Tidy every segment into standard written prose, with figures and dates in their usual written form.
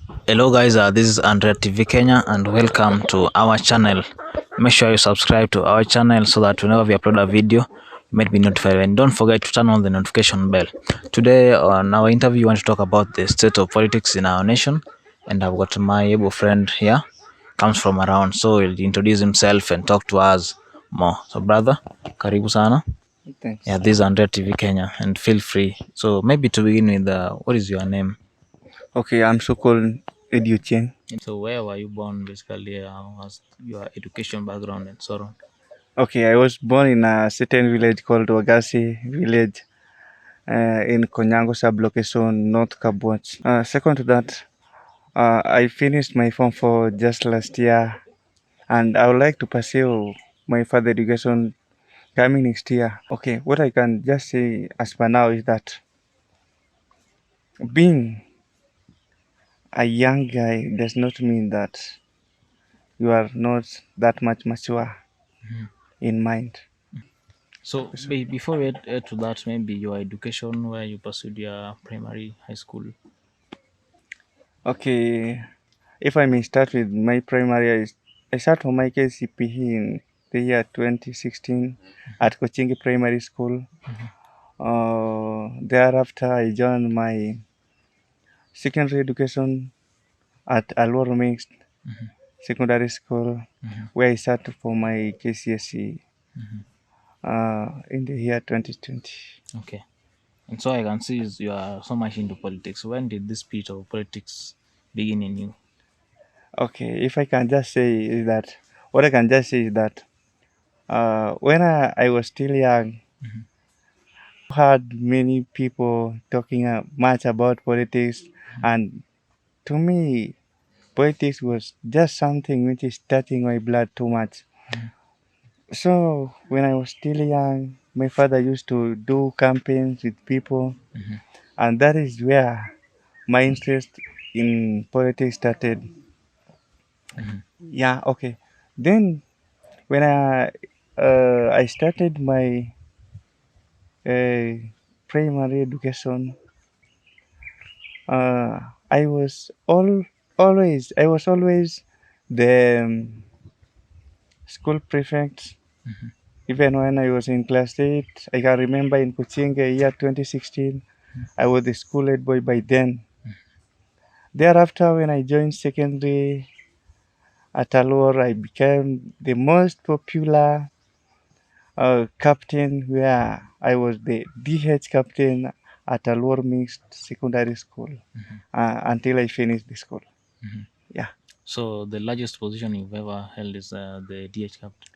Hello guys, this is Andrea TV Kenya and welcome to our channel. Make sure you subscribe to our channel so that whenever we upload a video, you might be notified, and don't forget to turn on the notification bell. Today on our interview, we want to talk about the state of politics in our nation, and I've got my able friend here, comes from around, so he'll introduce himself and talk to us more. So brother, karibu sana. Thanks. Yeah, this is Andrea TV Kenya, and feel free. So maybe to begin with, what is your name? Okay, I'm so called OCHIENG. So where were you born basically? How was your education background and so on? Okay, I was born in a certain village called Wagasi village in Konyango sublocation, North Kabwach. Second to that, I finished my form 4 just last year, and I would like to pursue my further education coming next year. Okay, what I can just say as per now is that being a young guy does not mean that you are not that much mature in mind. So before we head to that, maybe your education, where you pursued your primary, high school. Okay, if I may start with my primary, I start for my KCPE in the year 2016 at OCHIENG Primary School. Thereafter, I joined my secondary education at Alwar Mixed Secondary School, where I started for my KCSE in the year 2020. Okay. And so I can see you are so much into politics. When did this spirit of politics begin in you? Okay, if I can just say is that, what I can just say is that when I was still young, heard many people talking much about politics, and to me, politics was just something which is touching my blood too much. So when I was still young, my father used to do campaigns with people, and that is where my interest in politics started. Yeah, okay. Then when I started my uh, primary education, uh, I was always the school prefect. Even when I was in class 8, I can remember in Kuchinga year 2016, I was the school head boy by then. Thereafter, when I joined secondary at Alor, I became the most popular captain, where I was the DH captain at Alor Mixed Secondary School until I finished the school. Yeah. So the largest position you've ever held is the DH captain.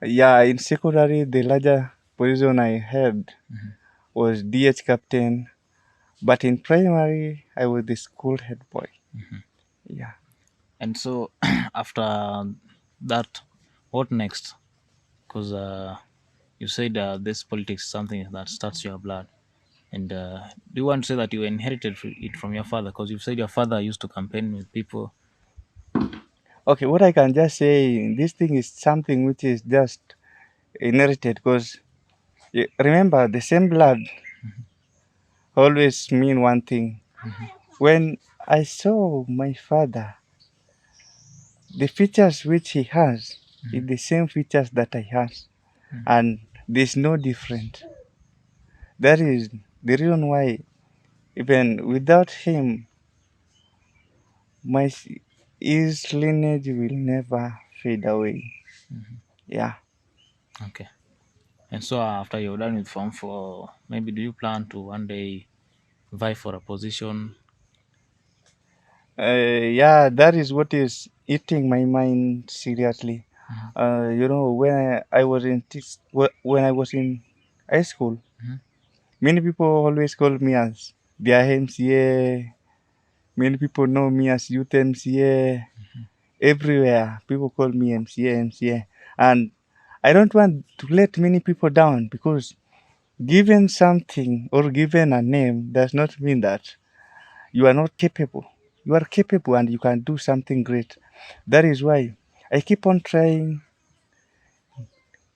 Yeah, in secondary, the larger position I had was DH captain, but in primary, I was the school head boy. Yeah. And so after that, what next? Because you said this politics is something that starts your blood. And do you want to say that you inherited it from your father? Because you've said your father used to campaign with people. Okay, what I can just say, this thing is something which is just inherited because remember, the same blood always mean one thing. When I saw my father, the features which he has is the same features that I has, and there's no different. That is the reason why even without him, my his lineage will never fade away. Yeah. Okay. And so after you're done with Form 4, maybe do you plan to one day vie for a position? Yeah, that is what is eating my mind seriously. When I was in when I was in high school, many people always call me as their MCA. Many people know me as youth MCA. Everywhere, people call me MCA, MCA, and I don't want to let many people down because given something or given a name does not mean that you are not capable. You are capable and you can do something great. That is why I keep on trying,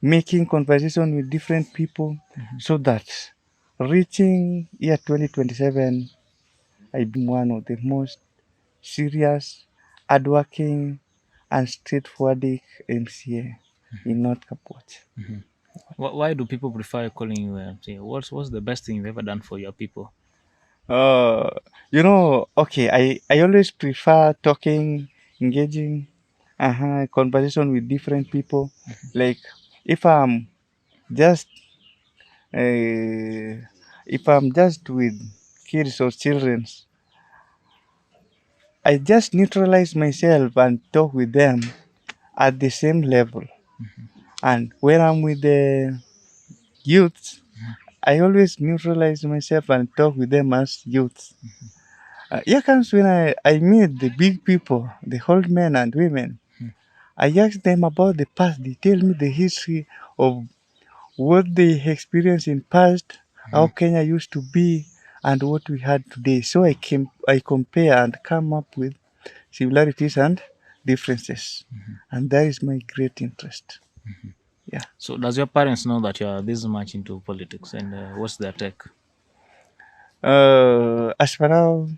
making conversation with different people so that reaching year 2027, I become one of the most serious, hardworking, and straightforward MCA in North Kapot. Why do people prefer calling you MCA? What's the best thing you've ever done for your people? Uh, okay, I always prefer talking, engaging, conversation with different people. Like if I'm just if I'm just with kids or children, I just neutralize myself and talk with them at the same level. And when I'm with the youth, I always neutralize myself and talk with them as youth. Here comes when I meet the big people, the old men and women. I ask them about the past. They tell me the history of what they experienced in past, how Kenya used to be, and what we had today. So I compare and come up with similarities and differences, and that is my great interest. Yeah. So does your parents know that you are this much into politics, and what's their take? As for now,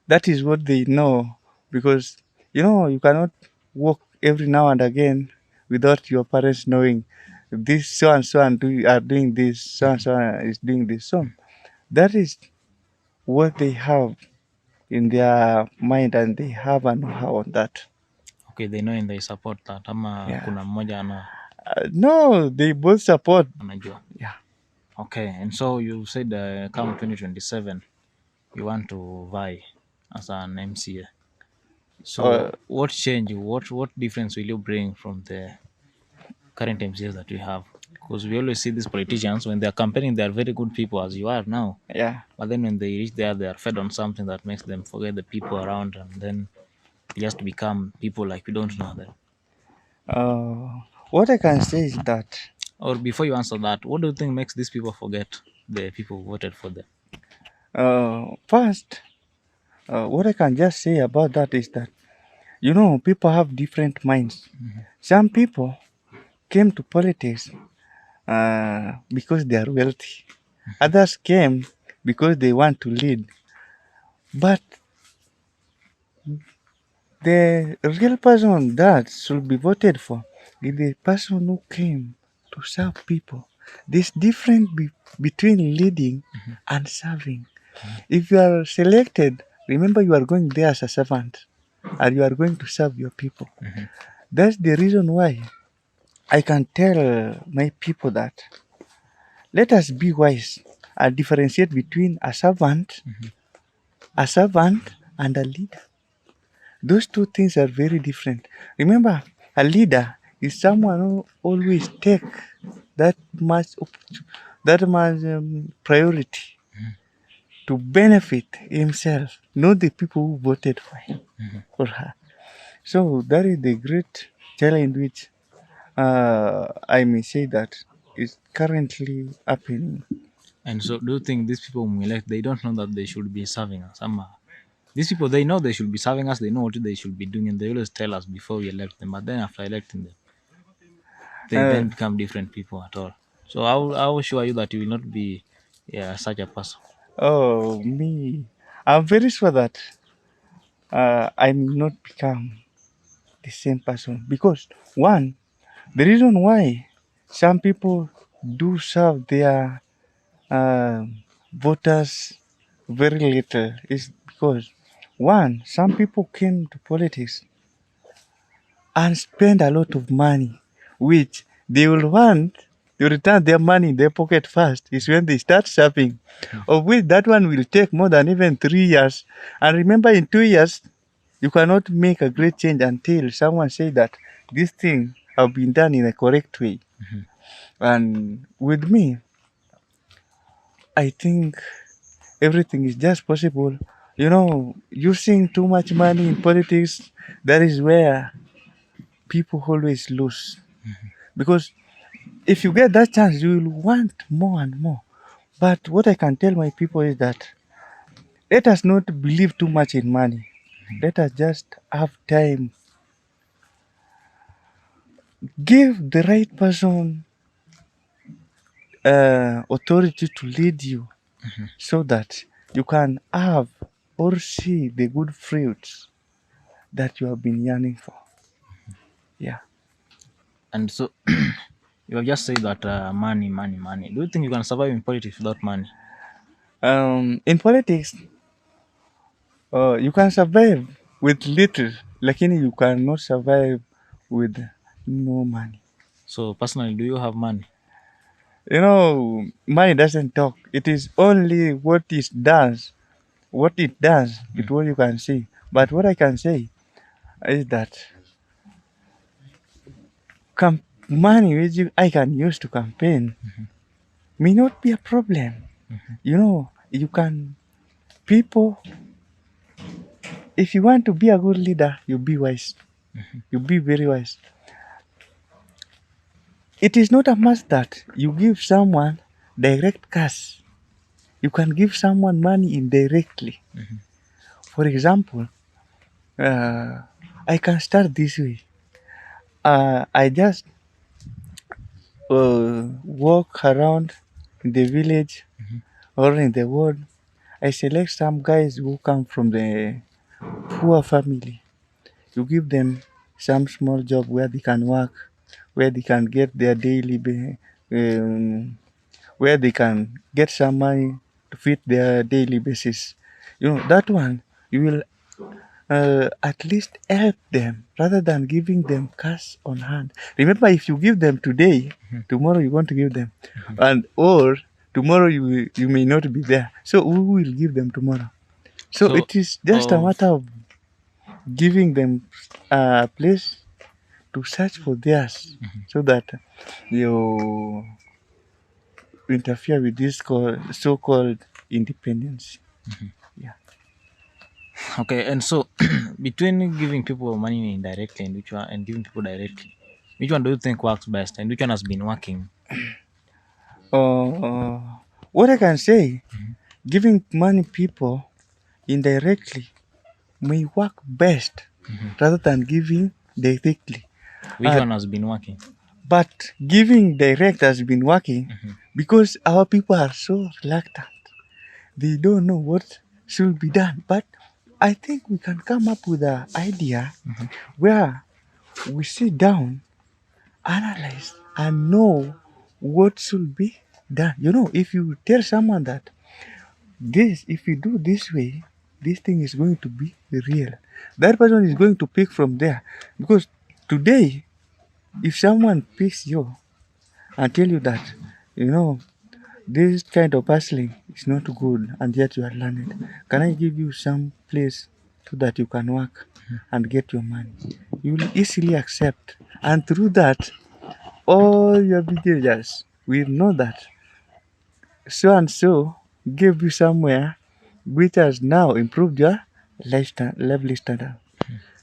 that is what they know because you cannot walk every now and again without your parents knowing this so and are doing this, so and so is doing this. So that is what they have in their mind, and they have a know-how on that. Okay, they know and they support that. Ama Yeah. kuna mmoja No, they both support. anajua. Yeah. Okay, and so you said come 2027, you want to vie as an MCA. Uh, So what change, what difference will you bring from the current MCAs that we have? Because we always see these politicians when they are campaigning, they are very good people as you are now. yeah. But then when they reach there, they are fed on something that makes them forget the people around, and then they just become people like we don't know them. What I can say is that Or before you answer that, what do you think makes these people forget the people who voted for them? first, what I can just say about that is that people have different minds. Some people came to politics because they are wealthy. Others came because they want to lead. But the real person that should be voted for is the person who came to serve people. There's difference between leading and serving. If you are selected, remember you are going there as a servant and you are going to serve your people. That's the reason why I can tell my people that let us be wise and differentiate between a servant and a leader. Those two things are very different. Remember, a leader is someone who always take that much priority to benefit himself, not the people who voted for him or her. So that is the great challenge which I may say that is currently happening. And so, do you think these people whom we elect, they don't know that they should be serving us? These people, they know they should be serving us, they know what they should be doing, and they always tell us before we elect them. But then after electing them, they Uh, then become different people at all. So, how sure are you that you will not be such a person? oh, me. I'm very sure that I may not become the same person because, one, the reason why some people do serve their voters very little is because, one, some people came to politics and spend a lot of money, which they will want to return their money in their pocket first, is when they start serving, of which that one will take more than even 3 years. And remember, in 2 years, you cannot make a great change until someone say that this thing have been done in a correct way. And with me, I think everything is just possible. Using too much money in politics, that is where people always lose. Because if you get that chance, you will want more and more. But what I can tell my people is that let us not believe too much in money. Let us just have time. Give the right person authority to lead you so that you can have or see the good fruits that you have been yearning for. Yeah. And so you have just said that money, money, money. Do you think you can survive in politics without money? In politics, you can survive with little, lakini you cannot survive with no money. So personally, do you have money? You know, money doesn't talk. It is only what it does. What it does, it's what you can see. But what I can say is that money which I can use to campaign may not be a problem. You know, you can, people, if you want to be a good leader, you be wise. You be very wise. It is not a must that you give someone direct cash. You can give someone money indirectly. For example, I can start this way. I just walk around in the village or in the world. I select some guys who come from the poor family. You give them some small job where they can work, where they can get their where they can get some money to fit their daily basis. You know, that one, you will at least help them rather than giving them cash on hand. Remember, if you give them today, tomorrow you want to give them, and or tomorrow you may not be there. So who will give them tomorrow? So So it is just a matter of giving them a place to search for theirs, so that you interfere with this so-called independence. Yeah. okay, and so between giving people money indirectly and which one and giving people directly, which one do you think works best and which one has been working? Uh, what I can say, giving money people indirectly may work best rather than giving directly. Which Uh, one has been working? but giving direct has been working because our people are so reluctant. They don't know what should be done. But I think we can come up with an idea where we sit down, analyze, and know what should be done. You know, if you tell someone that if you do this way, this thing is going to be real, that person is going to pick from there. Because today, if someone picks you and tell you that, you know, this kind of hustling is not good and yet you are learned, can I give you some place so that you can work and get your money? You will easily accept. And through that, all your villagers will know that so and so gave you somewhere which has now improved your lively standard.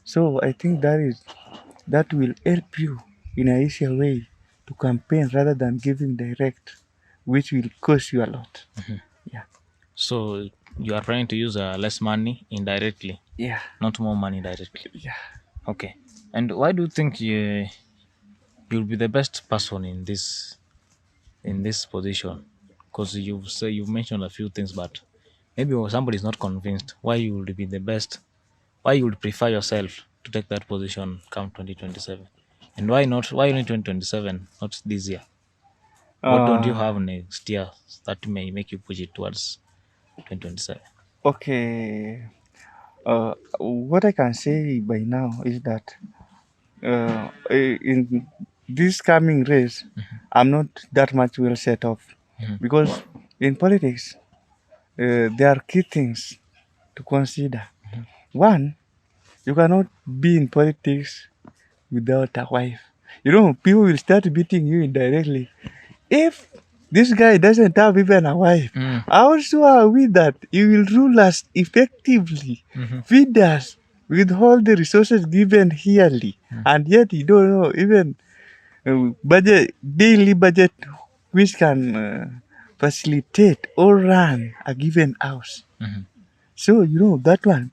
So I think that will help you in a easier way to campaign rather than giving direct, which will cost you a lot. Yeah. So you are trying to use less money indirectly, Yeah. not more money directly. Yeah. Okay. And why do you think you'll be the best person in this position? Because you've mentioned a few things, but maybe somebody is not convinced why you would be the best. Why you would prefer yourself to take that position come 2027, and why not? Why only 2027, not this year? What don't you Uh, have next year that may make you push it towards 2027? okay. What I can say by now is that in this coming race, I'm not that much well set off because in politics, there are key things to consider. One, you cannot be in politics without a wife. You know, people will start beating you indirectly. If this guy doesn't have even a wife, how sure are we that he will rule us effectively, feed us with all the resources given yearly, and yet you don't know even daily budget which can facilitate or run a given house. So you know that one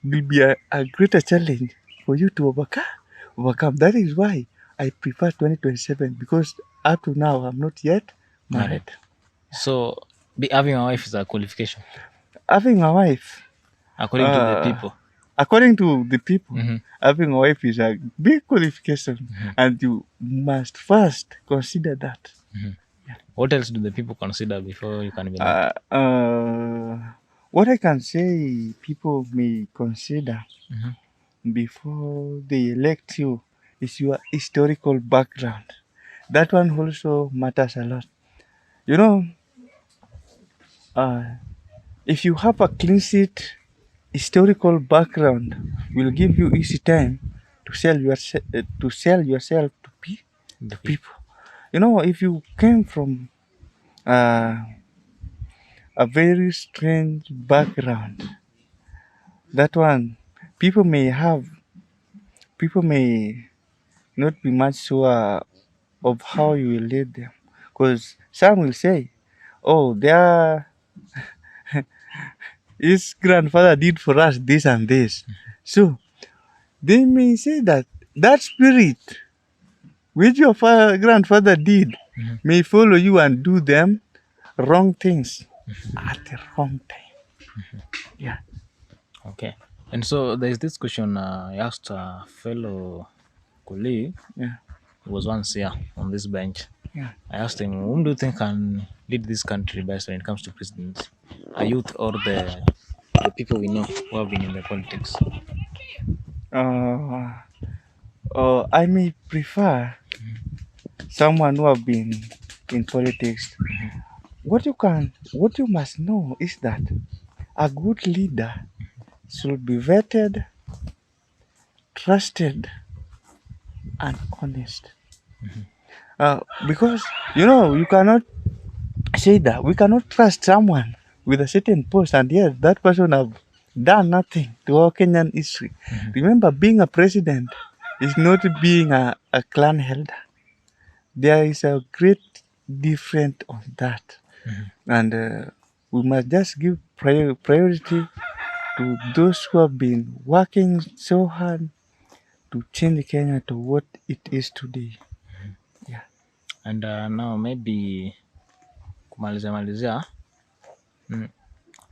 will be a greater challenge for you to overcome. That is why I prefer 2027 because up to now I'm not yet Married. married. So having a wife is a qualification. Having a wife, according to the people. According to the people, Mm-hmm. having a wife is a big qualification, and you must first consider that. What else do the people consider before you can be married? Uh, uh, what I can say people may consider before they elect you is your historical background. That one also matters a lot. You know, uh, if you have a clean sheet historical background, will give you easy time to sell yourself The to people. people. You know, if you came from uh, a very strange background, that one people may have people may not be much sure of how you will lead them, because some will say, "Oh, his grandfather did for us this and this," so they may say that that spirit which your grandfather did may follow you and do them wrong things at the wrong time. Yeah, Okay. And so there's this question I asked a fellow colleague yeah, who was once here on this bench. yeah. I asked him, whom do you think can lead this country best when it comes to presidency? A youth or the people we know who have been in the politics? Uh, I may prefer someone who have been in politics. What you must know is that a good leader should be vetted, trusted, and honest. Because you cannot say that we cannot trust someone with a certain post, and yet that person have done nothing to our Kenyan history. Remember, being a president is not being a clan elder. There is a great difference on that, and we must just give priority to those who have been working so hard to change Kenya to what it is today. Yeah. And now maybe kumalizia malizia,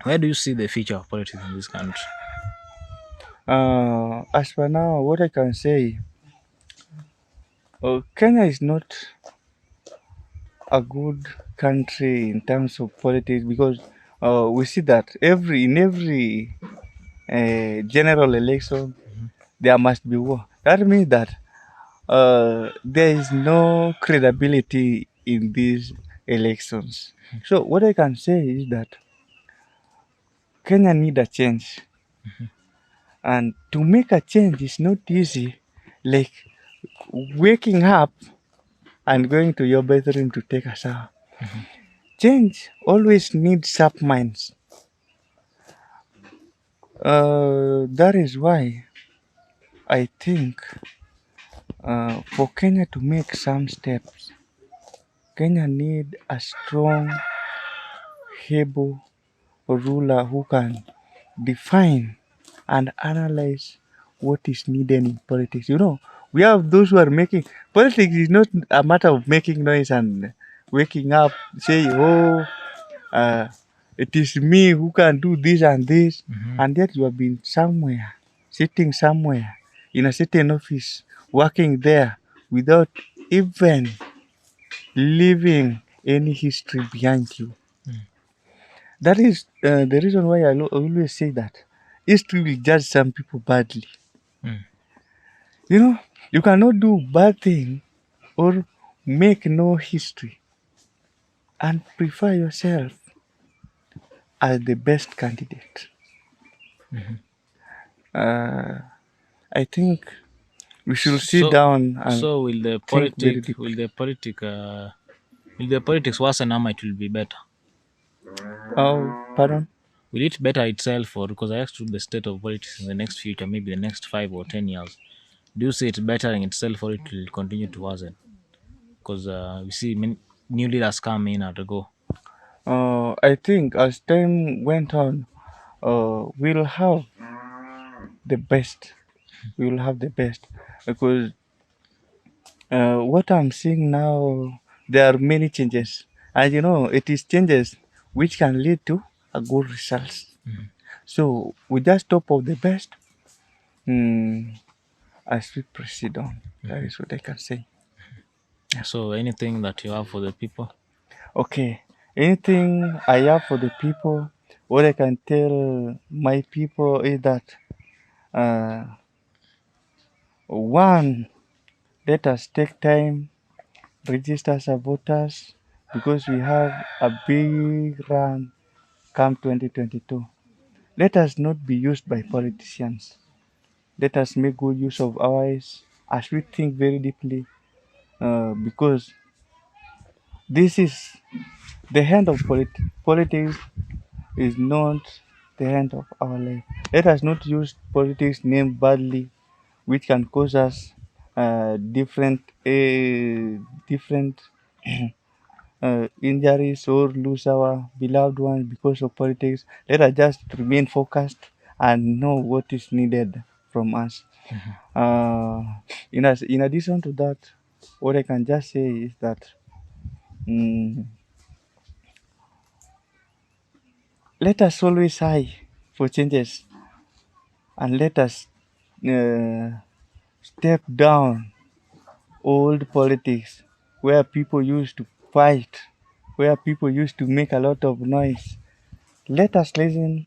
where do you see the future of politics in this country? As for now, what I can say, Kenya is not a good country in terms of politics because we see that in every general election there must be war. That means that there is no credibility in these elections. So what I can say is that Kenya need a change, and to make a change is not easy. Like waking up and going to your bedroom to take a shower. Change always needs sharp minds. That is why I think for Kenya to make some steps, Kenya need a strong, able ruler who can define and analyze what is needed in politics. We have those who are making politics is not a matter of making noise and waking up, say, "Oh, uh, it is me who can do this and this," and yet you have been somewhere, sitting somewhere in a certain office, working there without even leaving any history behind you. That is the reason why I always say that history will judge some people badly. Mm. You know, you cannot do bad thing or make no history and prefer yourself as the best candidate. Uh, I think we should sit So, down and so think very deep. will the politics worsen or it will be better? Oh, pardon? Will it better itself, or because I asked you the state of politics in the next future, maybe the next 5 or 10 years? Do you see it bettering itself, or it will continue to worsen? Because we see new leaders come in and go. I think as time went on, we'll have the best. We will have the best because what I'm seeing now, there are many changes, and it is changes which can lead to a good results. So we just hope of the best as we proceed on. That is what I can say. So anything that you have for the people? Okay, anything I have for the people, what I can tell my people is that uh, one, let us take time, register as voters because we have a big run come 2022. Let us not be used by politicians. Let us make good use of our eyes as we think very deeply because this is the end of politics is not the end of our life. Let us not use politics name badly, which can cause us different injuries or lose our beloved ones because of politics. Let us just remain focused and know what is needed from us. Uh, in addition to that, what I can just say is that mm, let us always high for changes and let us uh, step down old politics where people used to fight, where people used to make a lot of noise. Let us listen,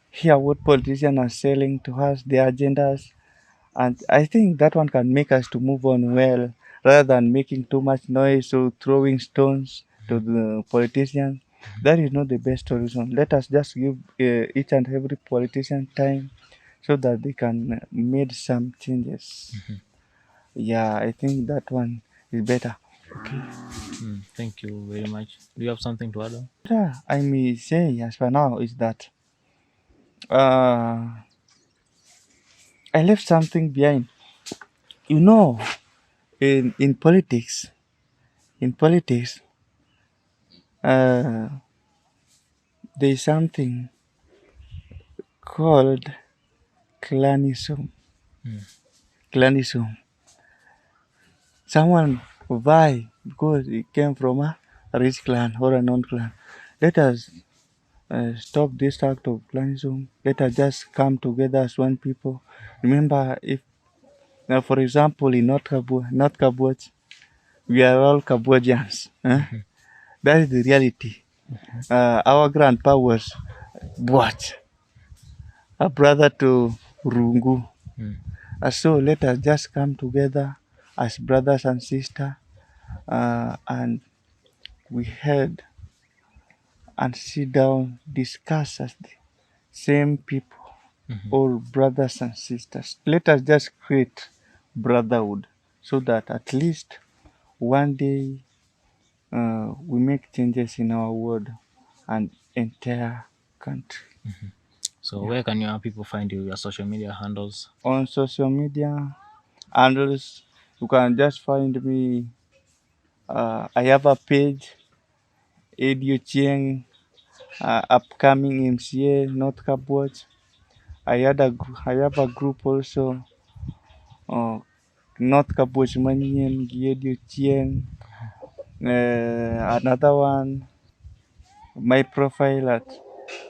hear what politicians are selling to us, their agendas, and I think that one can make us to move on well rather than making too much noise or throwing stones to the politicians. That is not the best solution. Let us just give each and every politician time so that they can make some changes. Yeah, I think that one is better. Okay. Thank you very much. Do you have something to add on? Yeah, I may say as for now is that uh, I left something behind. You know, in politics, in politics, uh, there is something called clanism. Clanism. Someone why because it came from a rich clan or a non-clan. Let us stop this act of clanism. Let us just come together as one people. Remember, if now, for example, in North Kabwach, we are all Kabwajians. That is the reality. Our grandpa was Bwach, a brother to Rungu. So let us just come together as brothers and sisters and we head and sit down, discuss as the same people, all brothers and sisters. Let us just create brotherhood so that at least one day we make changes in our world and entire country. So where can your people find you? Your social media handles? On social media handles, you can just find me. I have a page, OCHIENG, upcoming MCA, North Kabwach. I have a group also, North Kabwach Manien, OCHIENG. Another one, my profile at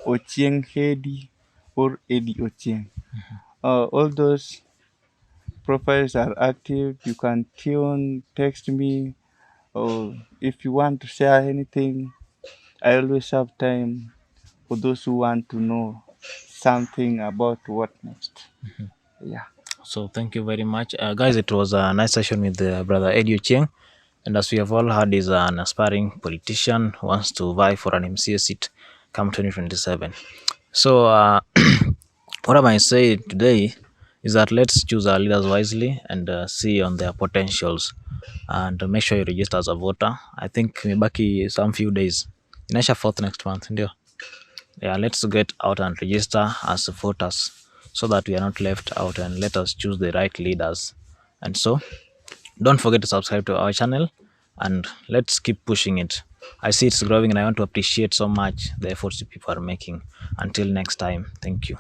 OCHIENG Hedi or Edi OCHIENG. All those profiles are active. You can tune, text me, or if you want to share anything, I always have time for those who want to know something about what next. Yeah. So thank you very much, guys. It was a nice session with brother Eddie Chieng, and as we have all heard, is an aspiring politician who wants to vie for an MCA seat come 2027. So what am I saying today is that let's choose our leaders wisely and see on their potentials, and make sure you register as a voter. I think mibaki some few days. Inaisha 4th next month, ndio. Yeah, let's get out and register as voters so that we are not left out, and let us choose the right leaders. And so don't forget to subscribe to our channel and let's keep pushing it. I see it's growing and I want to appreciate so much the efforts you people are making. Until next time, thank you.